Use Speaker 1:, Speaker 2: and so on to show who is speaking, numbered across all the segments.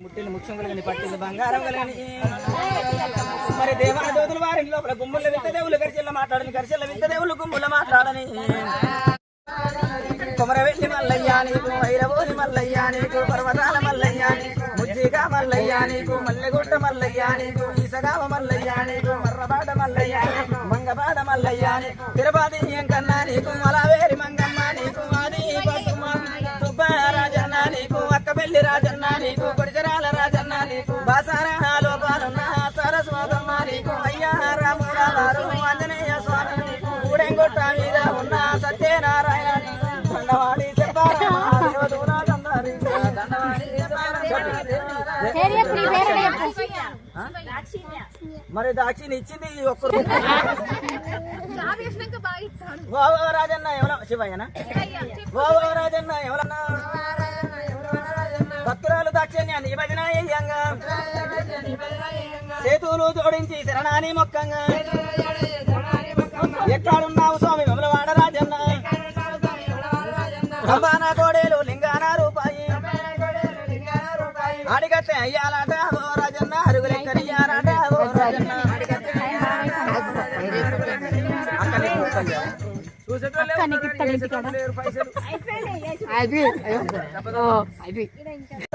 Speaker 1: ముట్టిన ముఖ్యంగా పట్టింది బంగారం కలని మరి దేవాదూతుల వారి లోపల గుమ్ముల వింత దేవులు గరిచెల్ల మాట్లాడని గరిచెల్ల వింత దేవులు గుమ్ముల మాట్లాడని కొమరవెల్లి మల్లయ్య నీకు వైరవోని మల్లయ్య నీకు పర్వతాల మల్లయ్య నీకు ముజ్జిగా మల్లయ్య నీకు మల్లెగుట్ట మల్లయ్య నీకు ఈసగావ మల్లయ్య నీకు మర్రబాట మల్లయ్య మంగబాట మల్లయ్య నీకు తిరుపతి కన్నా నీకు మలవేరి మంగమ్మ నీకు ఆది రాజన్న నీకు అక్కబెల్లి రాజన్న నీకు కొడిచరాల రాజన్న నీకు బాసారాలో పాలన్న సరస్వతమ్మ నీకు అయ్యా రాముడారు ఆంజనేయ స్వామి నీకు ఊడెంగొట్ట మీద ఉన్న సత్యనారాయణ దండవాడి మరి దాక్షిని ఇచ్చింది ఒక్కరు రాజన్న ఎవరన్నా శివయ్యనా రాజన్న ఎవరన్నా భక్తురాలు దాక్షిణ్యాన్ని భజన అయ్యంగా సేతువులు జోడించి శరణాని మొక్కంగా ఎక్కడున్నావు స్వామి విమలవాడ రాజన్న కంబాన కోడేలు లింగాన రూపాయి అడిగట్టే అయ్యాలట ఓ రాజన్న అరుగులెక్కడియారట ఓ రాజన్న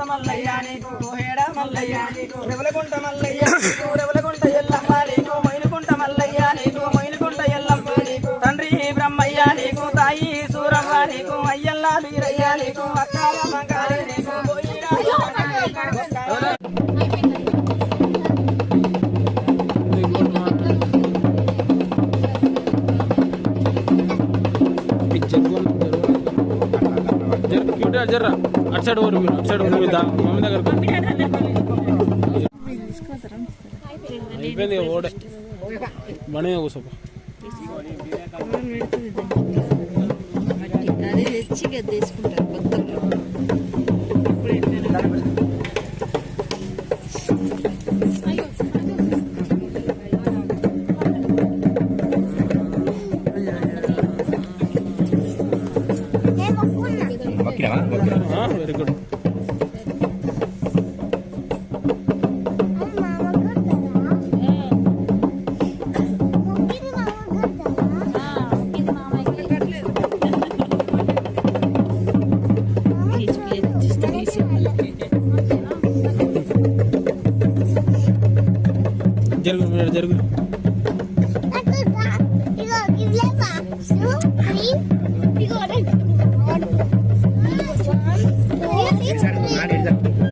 Speaker 1: మల్లయ్య నీకు హేడ మల్లయ్య నీకు రెవలగుంట మల్లయ్య నీకు రెవలగుంట ఎల్లమ్మ నీకు మైలుకుంట మల్లయ్య నీకు మైలుకుంట ఎల్లమ్మ నీకు తండ్రి బ్రహ్మయ్య నీకు తాయి సూరమ్మ నీకు అయ్యల్లా వీరయ్య నీకు అక్కాల మంగాలి నీకు
Speaker 2: జర్రా అటు సైడ్ ఊరు మీరు అటు సైడ్ ఊరు మమ్మీ దగ్గరకు అయిపోయింది ఓడే బనే కూర్చోప
Speaker 3: అది తెచ్చి తీసుకుంటారు కొత్తలో
Speaker 2: వెరీ గుడ్ జరుగు జరుగు